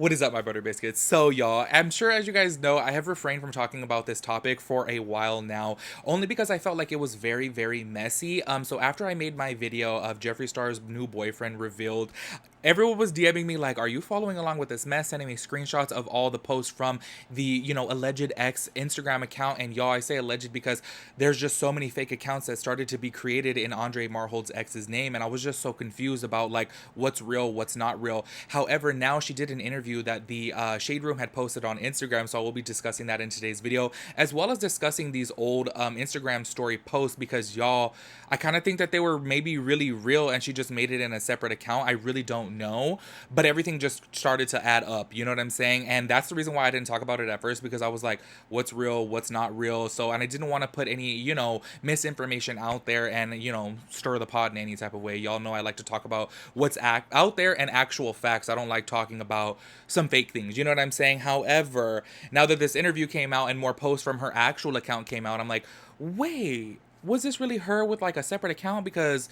What is up, my butter biscuits? So, y'all, I'm sure as you guys know, I have refrained from talking about this topic for a while now, only because I felt like it was very, very messy. So after I made my video of Jeffree Star's new boyfriend revealed, everyone was DMing me like, "Are you following along with this mess?" Sending me screenshots of all the posts from the alleged ex Instagram account. And y'all, I say alleged because there's just so many fake accounts that started to be created in Andre Marhold's ex's name, and I was just so confused about like what's real, what's not real. However, now she did an interview that the Shade Room had posted on Instagram, so I will be discussing that in today's video, as well as discussing these old Instagram story posts because y'all, I kind of think that they were maybe really real and she just made it in a separate account. I really don't know, but everything just started to add up. You know what I'm saying? And that's the reason why I didn't talk about it at first, because I was like, what's real, what's not real? So, and I didn't want to put any, misinformation out there and, stir the pot in any type of way. Y'all know I like to talk about what's out there and actual facts. I don't like talking about some fake things. You know what I'm saying? However, now that this interview came out and more posts from her actual account came out, I'm like, wait, was this really her with like a separate account? Because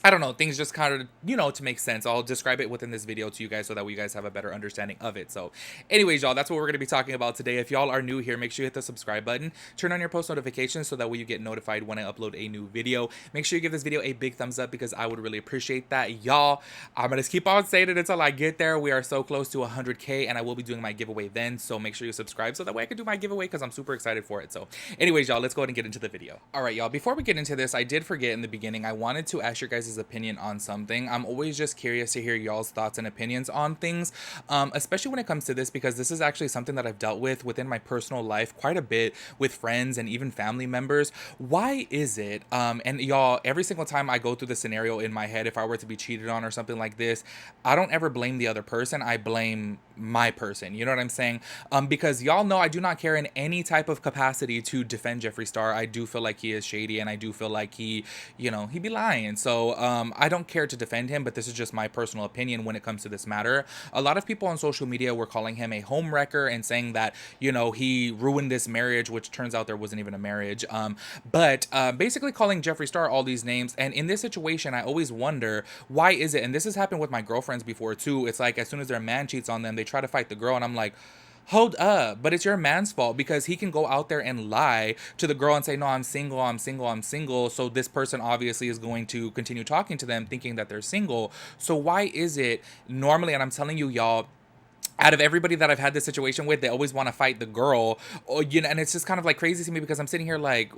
I don't know, things just kind of, to make sense. I'll describe it within this video to you guys so that you guys have a better understanding of it. So anyways, y'all, that's what we're going to be talking about today. If y'all are new here, make sure you hit the subscribe button, turn on your post notifications so that way you get notified when I upload a new video. Make sure you give this video a big thumbs up because I would really appreciate that. Y'all, I'm going to keep on saying it until I get there. We are so close to 100K and I will be doing my giveaway then. So make sure you subscribe so that way I can do my giveaway because I'm super excited for it. So anyways, y'all, let's go ahead and get into the video. All right, y'all, before we get into this, I did forget in the beginning, I wanted to ask your guys' opinion on something. I'm always just curious to hear y'all's thoughts and opinions on things, especially when it comes to this, because this is actually something that I've dealt with within my personal life quite a bit with friends and even family members. Why is it, and y'all, every single time I go through the scenario in my head, if I were to be cheated on or something like this, I don't ever blame the other person. I blame my person. You know what I'm saying? Because y'all know I do not care in any type of capacity to defend Jeffree Star. I do feel like he is shady and I do feel like he be lying. So I don't care to defend him, but this is just my personal opinion when it comes to this matter. A lot of people on social media were calling him a home wrecker and saying that, he ruined this marriage, which turns out there wasn't even a marriage. But basically calling Jeffree Star all these names. And in this situation, I always wonder, why is it? And this has happened with my girlfriends before too. It's like as soon as their man cheats on them, they try to fight the girl. And I'm like, hold up, but it's your man's fault because he can go out there and lie to the girl and say, no, I'm single, I'm single, I'm single. So this person obviously is going to continue talking to them thinking that they're single. So why is it normally, and I'm telling you, y'all, out of everybody that I've had this situation with, they always want to fight the girl, or, and it's just kind of like crazy to me because I'm sitting here like,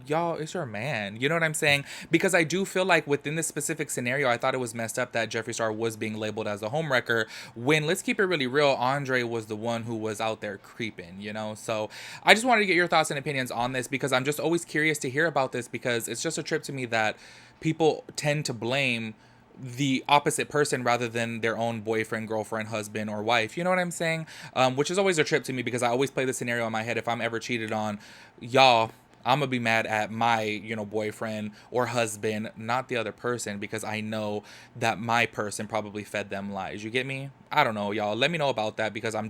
y'all, it's your man. You know what I'm saying? Because I do feel like within this specific scenario, I thought it was messed up that Jeffree Star was being labeled as a homewrecker when, let's keep it really real, Andre was the one who was out there creeping, So I just wanted to get your thoughts and opinions on this because I'm just always curious to hear about this because it's just a trip to me that people tend to blame the opposite person rather than their own boyfriend, girlfriend, husband, or wife. You know what I'm saying? Which is always a trip to me because I always play the scenario in my head. If I'm ever cheated on, y'all, I'm gonna be mad at my, boyfriend or husband, not the other person, because I know that my person probably fed them lies. You get me? I don't know, y'all. Let me know about that because I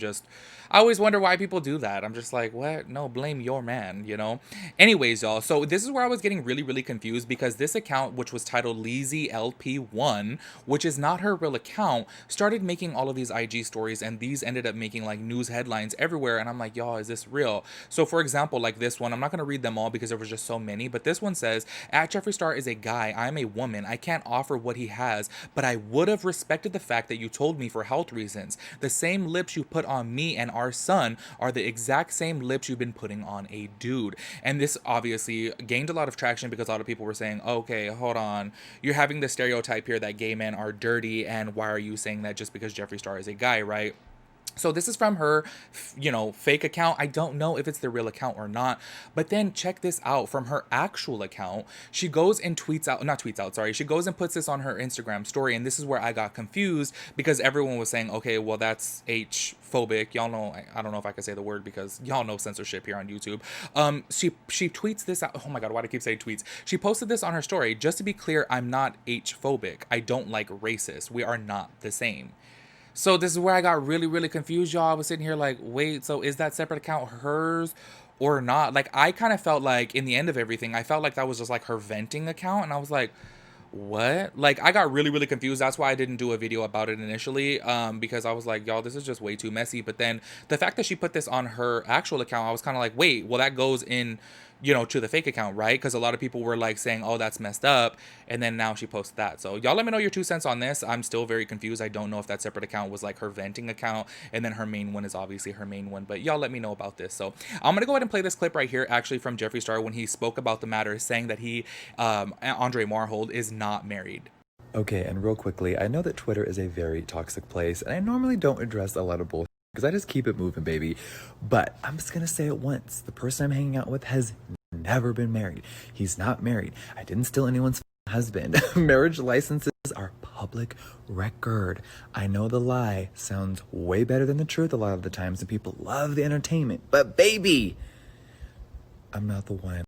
always wonder why people do that. I'm just like, what? No, blame your man, Anyways, y'all. So this is where I was getting really, really confused because this account, which was titled Leezy LP1, which is not her real account, started making all of these IG stories, and these ended up making like news headlines everywhere. And I'm like, y'all, is this real? So for example, like this one, I'm not gonna read them all because there was just so many, but this one says, at Jeffree Star is a guy, I'm a woman, I can't offer what he has, but I would have respected the fact that you told me for health reasons. The same lips you put on me and our son are the exact same lips you've been putting on a dude. And this obviously gained a lot of traction because a lot of people were saying, okay, hold on, you're having the stereotype here that gay men are dirty, and why are you saying that just because Jeffree Star is a guy, right? So this is from her, fake account. I don't know if it's the real account or not. But then check this out. From her actual account, she goes and she goes and puts this on her Instagram story. And this is where I got confused because everyone was saying, okay, well, that's H-phobic. Y'all know, I don't know if I can say the word because y'all know censorship here on YouTube. She tweets this out. Oh my God, why do I keep saying tweets? She posted this on her story. Just to be clear, I'm not H-phobic. I don't like racist. We are not the same. So this is where I got really, really confused, y'all. I was sitting here like, wait, so is that separate account hers or not? Like, I kind of felt like in the end of everything, I felt like that was just like her venting account. And I was like, What? Like, I got really, really confused. That's why I didn't do a video about it initially, because I was like, y'all, this is just way too messy. But then the fact that she put this on her actual account, I was kind of like, wait, well, that goes in, to the fake account, right? Because a lot of people were like saying, oh, that's messed up. And then now she posted that. So y'all let me know your 2 cents on this. I'm still very confused. I don't know if that separate account was like her venting account, and then her main one is obviously her main one. But y'all let me know about this. So I'm going to go ahead and play this clip right here, actually, from Jeffree Star when he spoke about the matter, saying that Andre Marhold, is not married. Okay, and real quickly, I know that Twitter is a very toxic place, and I normally don't address a lot of bullshit because I just keep it moving, baby. But I'm just gonna say it once. The person I'm hanging out with has never been married. He's not married. I didn't steal anyone's husband. Marriage licenses are public record. I know the lie sounds way better than the truth a lot of the times, and people love the entertainment. But baby, I'm not the one.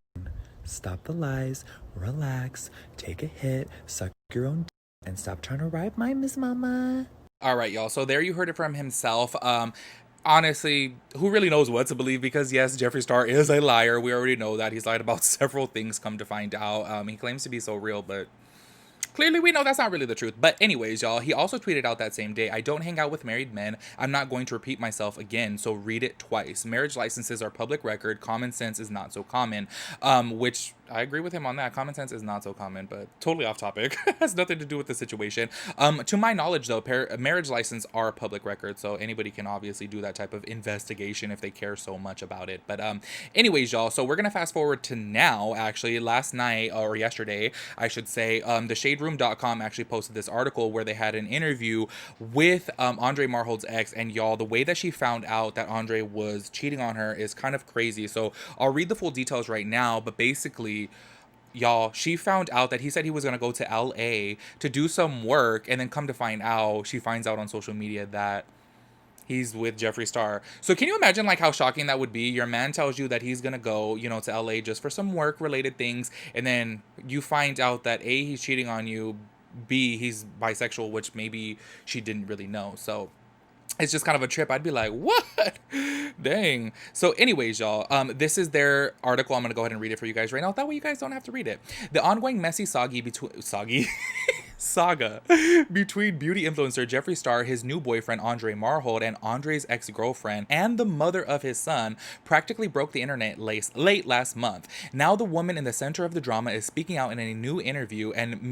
Stop the lies, relax, take a hit, suck your own and stop trying to ride my Miss Mama. All right, y'all. So there you heard it from himself. Honestly, who really knows what to believe? Because yes, Jeffree Star is a liar. We already know that. He's lied about several things, come to find out. He claims to be so real, but clearly we know that's not really the truth. But anyways, y'all, he also tweeted out that same day, I don't hang out with married men. I'm not going to repeat myself again, so read it twice. Marriage licenses are public record. Common sense is not so common. Which I agree with him on that. Common sense is not so common, but totally off topic. Has nothing to do with the situation. To my knowledge, though, marriage license are public record, so anybody can obviously do that type of investigation if they care so much about it. But anyways, y'all, so we're gonna fast forward to now. Actually, last night or yesterday, I should say, the ShadeRoom.com actually posted this article where they had an interview with Andre Marhold's ex, and y'all, the way that she found out that Andre was cheating on her is kind of crazy. So I'll read the full details right now, but basically, y'all, she found out that he said he was going to go to LA to do some work, and then come to find out, she finds out on social media that he's with Jeffree Star. So can you imagine like how shocking that would be? Your man tells you that he's going to go, to LA just for some work related things, and then you find out that A, he's cheating on you, B, he's bisexual, which maybe she didn't really know. So it's just kind of a trip. I'd be like, what? Dang. So anyways, y'all, this is their article. I'm going to go ahead and read it for you guys right now. That way you guys don't have to read it. The ongoing messy saga between beauty influencer Jeffree Star, his new boyfriend Andre Marhold, and Andre's ex-girlfriend and the mother of his son practically broke the internet late last month. Now the woman in the center of the drama is speaking out in a new interview and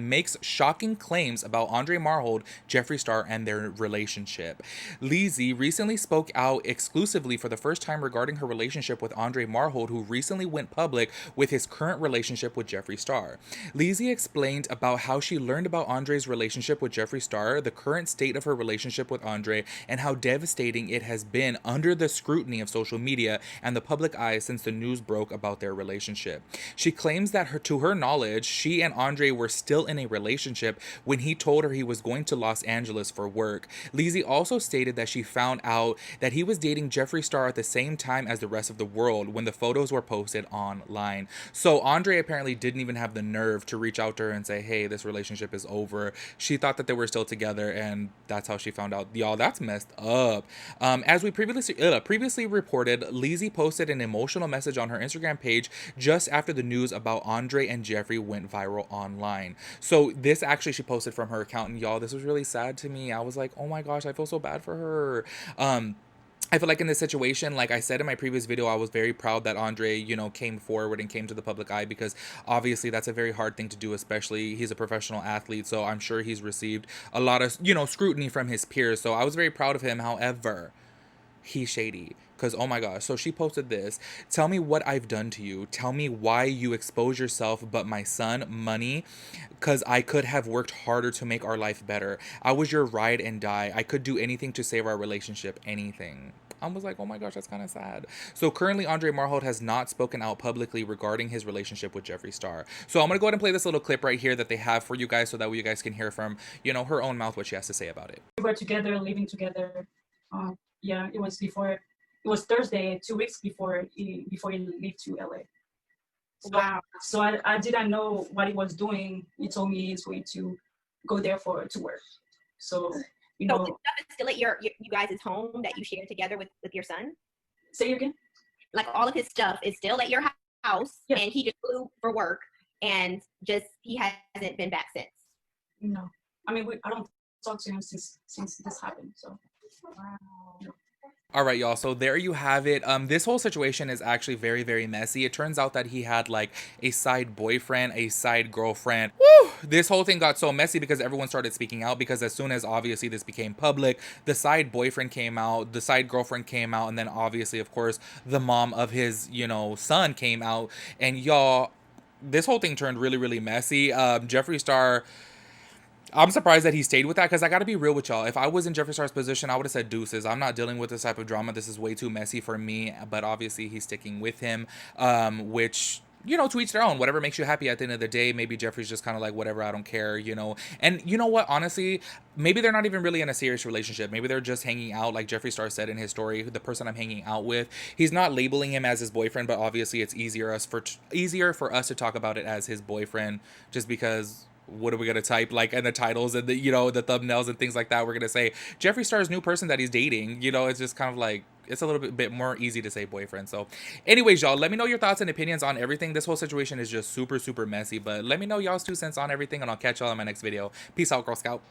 makes shocking claims about Andre Marhold, Jeffree Star, and their relationship. Lizzie recently spoke out exclusively for the first time regarding her relationship with Andre Marhold, who recently went public with his current relationship with Jeffree Star. Lizzie explained about how she learned about Andre's relationship with Jeffree Star, the current state of her relationship with Andre, and how devastating it has been under the scrutiny of social media and the public eye since the news broke about their relationship. She claims that to her knowledge, she and Andre were still in a relationship when he told her he was going to Los Angeles for work. Lizzie also stated that she found out that he was dating Jeffree Star at the same time as the rest of the world when the photos were posted online. So Andre apparently didn't even have the nerve to reach out to her and say, hey, this relationship is over. She thought that they were still together, and that's how she found out. Y'all, that's messed up. As we previously reported, Lizzie posted an emotional message on her Instagram page just after the news about Andre and Jeffree went viral online. So this actually she posted from her account, and y'all, this was really sad to me. I was like, oh my gosh, I feel so bad for her. I feel like in this situation, like I said in my previous video, I was very proud that Andre, came forward and came to the public eye, because obviously that's a very hard thing to do, especially he's a professional athlete. So I'm sure he's received a lot of, scrutiny from his peers. So I was very proud of him. However, he's shady. Because, oh my gosh. So she posted this. Tell me what I've done to you. Tell me why you expose yourself, but my son, money. Because I could have worked harder to make our life better. I was your ride and die. I could do anything to save our relationship. Anything. I was like, oh my gosh, that's kind of sad. So currently, Andre Marhold has not spoken out publicly regarding his relationship with Jeffree Star. So I'm going to go ahead and play this little clip right here that they have for you guys, so that way you guys can hear from, her own mouth what she has to say about it. We were together, living together. Yeah, it was before. It was Thursday, 2 weeks before he left to LA. Wow. So I didn't know what he was doing. He told me he's going to go there to work. So So the stuff is still at you guys' home that you share together with your son? Say it again. Like all of his stuff is still at your house, Yeah. And he just flew for work and just he hasn't been back since. No, I mean I don't talk to him since this happened. So. Wow. All right, y'all. So there you have it. This whole situation is actually very, very messy. It turns out that he had like a side boyfriend, a side girlfriend. Woo! This whole thing got so messy because everyone started speaking out, because as soon as obviously this became public, the side boyfriend came out, the side girlfriend came out, and then obviously, of course, the mom of his, son came out. And y'all, this whole thing turned really, really messy. Jeffree Star, I'm surprised that he stayed with that, because I got to be real with y'all. If I was in Jeffree Star's position, I would have said deuces. I'm not dealing with this type of drama. This is way too messy for me. But obviously, he's sticking with him, which, to each their own. Whatever makes you happy at the end of the day. Maybe Jeffree's just kind of like, whatever, I don't care, And you know what? Honestly, maybe they're not even really in a serious relationship. Maybe they're just hanging out, like Jeffree Star said in his story. The person I'm hanging out with, he's not labeling him as his boyfriend, but obviously it's easier for us to talk about it as his boyfriend, just because. What are we gonna type like in the titles and the the thumbnails and things like that? We're gonna say Jeffree Star's new person that he's dating. It's just kind of like, it's a little bit more easy to say boyfriend. So anyways, y'all, let me know your thoughts and opinions on everything. This whole situation is just super, super messy, but let me know y'all's 2 cents on everything, and I'll catch y'all in my next video. Peace out, Girl Scout.